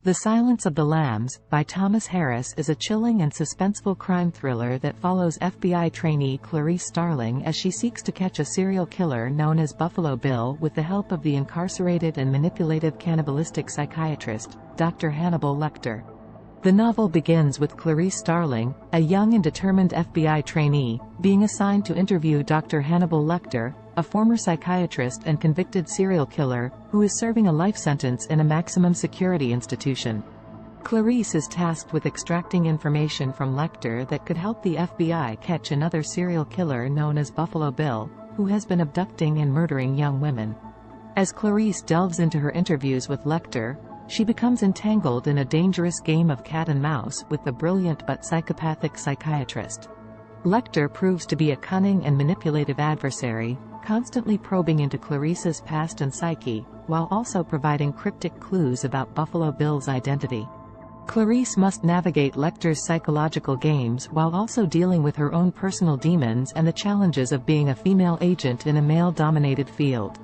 The Silence of the Lambs, by Thomas Harris, is a chilling and suspenseful crime thriller that follows FBI trainee Clarice Starling as she seeks to catch a serial killer known as Buffalo Bill with the help of the incarcerated and manipulative cannibalistic psychiatrist, Dr. Hannibal Lecter. The novel begins with Clarice Starling, a young and determined FBI trainee, being assigned to interview Dr. Hannibal Lecter, a former psychiatrist and convicted serial killer, who is serving a life sentence in a maximum security institution. Clarice is tasked with extracting information from Lecter that could help the FBI catch another serial killer known as Buffalo Bill, who has been abducting and murdering young women. As Clarice delves into her interviews with Lecter, she becomes entangled in a dangerous game of cat and mouse with the brilliant but psychopathic psychiatrist. Lecter proves to be a cunning and manipulative adversary, constantly probing into Clarice's past and psyche, while also providing cryptic clues about Buffalo Bill's identity. Clarice must navigate Lecter's psychological games while also dealing with her own personal demons and the challenges of being a female agent in a male-dominated field.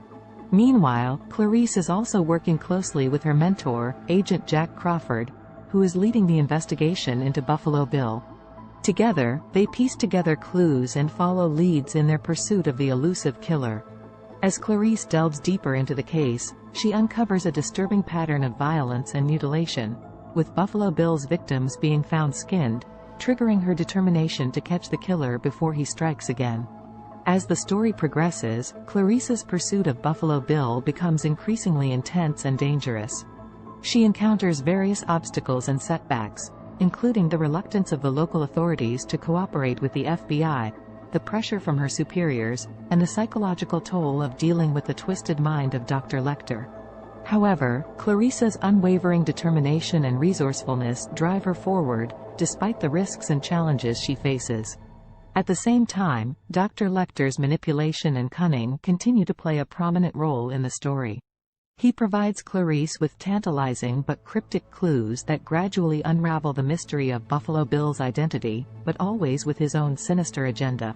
Meanwhile, Clarice is also working closely with her mentor, Agent Jack Crawford, who is leading the investigation into Buffalo Bill. Together, they piece together clues and follow leads in their pursuit of the elusive killer. As Clarice delves deeper into the case, she uncovers a disturbing pattern of violence and mutilation, with Buffalo Bill's victims being found skinned, triggering her determination to catch the killer before he strikes again. As the story progresses, Clarice's pursuit of Buffalo Bill becomes increasingly intense and dangerous. She encounters various obstacles and setbacks, including the reluctance of the local authorities to cooperate with the FBI, the pressure from her superiors, and the psychological toll of dealing with the twisted mind of Dr. Lecter. However, Clarice's unwavering determination and resourcefulness drive her forward, despite the risks and challenges she faces. At the same time, Dr. Lecter's manipulation and cunning continue to play a prominent role in the story. He provides Clarice with tantalizing but cryptic clues that gradually unravel the mystery of Buffalo Bill's identity, but always with his own sinister agenda.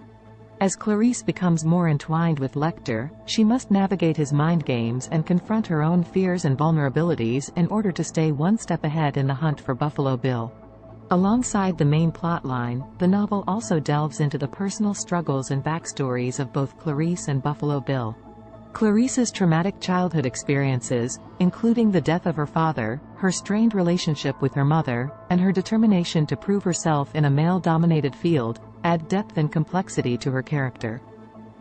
As Clarice becomes more entwined with Lecter, she must navigate his mind games and confront her own fears and vulnerabilities in order to stay one step ahead in the hunt for Buffalo Bill. Alongside the main plotline, the novel also delves into the personal struggles and backstories of both Clarice and Buffalo Bill. Clarice's traumatic childhood experiences, including the death of her father, her strained relationship with her mother, and her determination to prove herself in a male-dominated field, add depth and complexity to her character.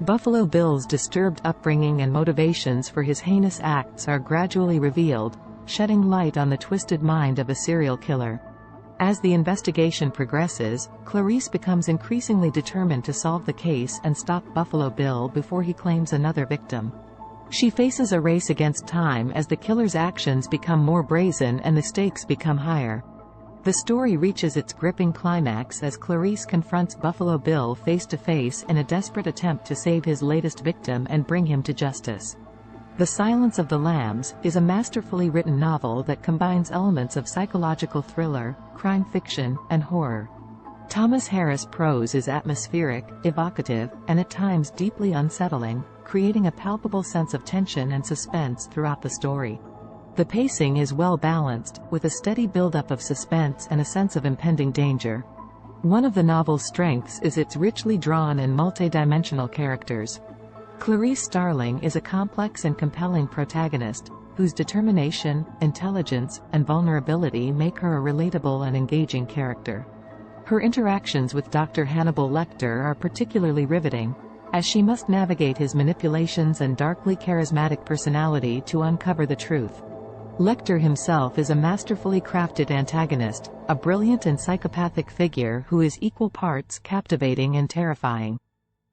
Buffalo Bill's disturbed upbringing and motivations for his heinous acts are gradually revealed, shedding light on the twisted mind of a serial killer. As the investigation progresses, Clarice becomes increasingly determined to solve the case and stop Buffalo Bill before he claims another victim. She faces a race against time as the killer's actions become more brazen and the stakes become higher. The story reaches its gripping climax as Clarice confronts Buffalo Bill face to face in a desperate attempt to save his latest victim and bring him to justice. The Silence of the Lambs is a masterfully written novel that combines elements of psychological thriller, crime fiction, and horror. Thomas Harris' prose is atmospheric, evocative, and at times deeply unsettling, creating a palpable sense of tension and suspense throughout the story. The pacing is well balanced, with a steady buildup of suspense and a sense of impending danger. One of the novel's strengths is its richly drawn and multidimensional characters. Clarice Starling is a complex and compelling protagonist, whose determination, intelligence, and vulnerability make her a relatable and engaging character. Her interactions with Dr. Hannibal Lecter are particularly riveting, as she must navigate his manipulations and darkly charismatic personality to uncover the truth. Lecter himself is a masterfully crafted antagonist, a brilliant and psychopathic figure who is equal parts captivating and terrifying.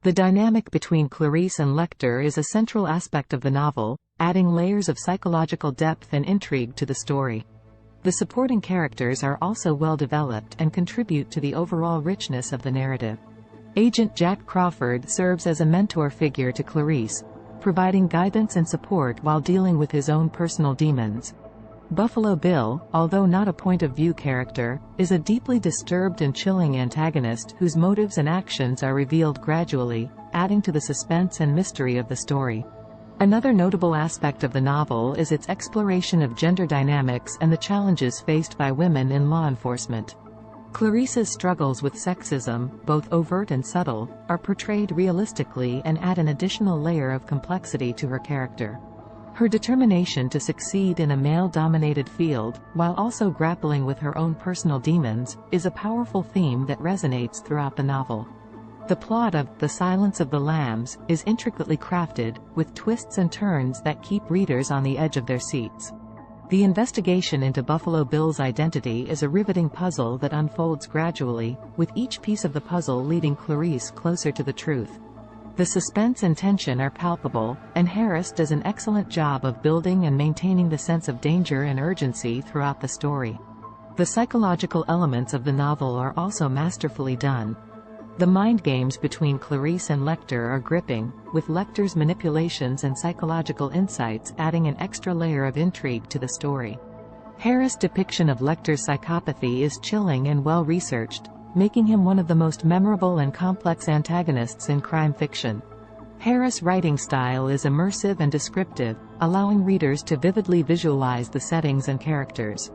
The dynamic between Clarice and Lecter is a central aspect of the novel, adding layers of psychological depth and intrigue to the story. The supporting characters are also well developed and contribute to the overall richness of the narrative. Agent Jack Crawford serves as a mentor figure to Clarice, providing guidance and support while dealing with his own personal demons. Buffalo Bill, although not a point-of-view character, is a deeply disturbed and chilling antagonist whose motives and actions are revealed gradually, adding to the suspense and mystery of the story. Another notable aspect of the novel is its exploration of gender dynamics and the challenges faced by women in law enforcement. Clarice's struggles with sexism, both overt and subtle, are portrayed realistically and add an additional layer of complexity to her character. Her determination to succeed in a male-dominated field, while also grappling with her own personal demons, is a powerful theme that resonates throughout the novel. The plot of The Silence of the Lambs is intricately crafted, with twists and turns that keep readers on the edge of their seats. The investigation into Buffalo Bill's identity is a riveting puzzle that unfolds gradually, with each piece of the puzzle leading Clarice closer to the truth. The suspense and tension are palpable, and Harris does an excellent job of building and maintaining the sense of danger and urgency throughout the story. The psychological elements of the novel are also masterfully done. The mind games between Clarice and Lecter are gripping, with Lecter's manipulations and psychological insights adding an extra layer of intrigue to the story. Harris' depiction of Lecter's psychopathy is chilling and well-researched, making him one of the most memorable and complex antagonists in crime fiction. Harris' writing style is immersive and descriptive, allowing readers to vividly visualize the settings and characters.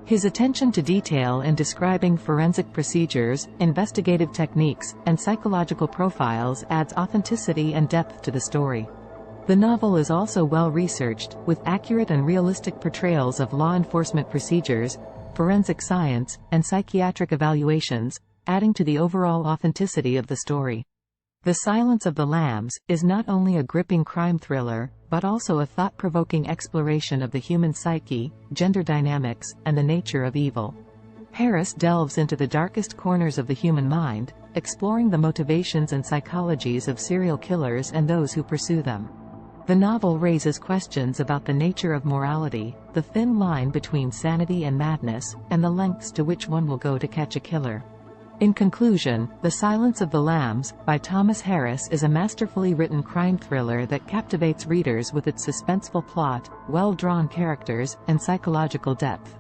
His attention to detail in describing forensic procedures, investigative techniques, and psychological profiles adds authenticity and depth to the story. The novel is also well-researched, with accurate and realistic portrayals of law enforcement procedures, forensic science, and psychiatric evaluations, adding to the overall authenticity of the story. The Silence of the Lambs is not only a gripping crime thriller, but also a thought-provoking exploration of the human psyche, gender dynamics, and the nature of evil. Harris delves into the darkest corners of the human mind, exploring the motivations and psychologies of serial killers and those who pursue them. The novel raises questions about the nature of morality, the thin line between sanity and madness, and the lengths to which one will go to catch a killer. In conclusion, The Silence of the Lambs, by Thomas Harris is a masterfully written crime thriller that captivates readers with its suspenseful plot, well-drawn characters, and psychological depth.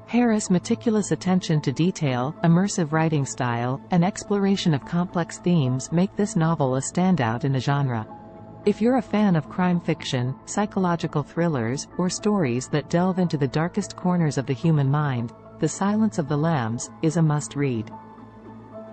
Harris' meticulous attention to detail, immersive writing style, and exploration of complex themes make this novel a standout in the genre. If you're a fan of crime fiction, psychological thrillers, or stories that delve into the darkest corners of the human mind, The Silence of the Lambs is a must-read.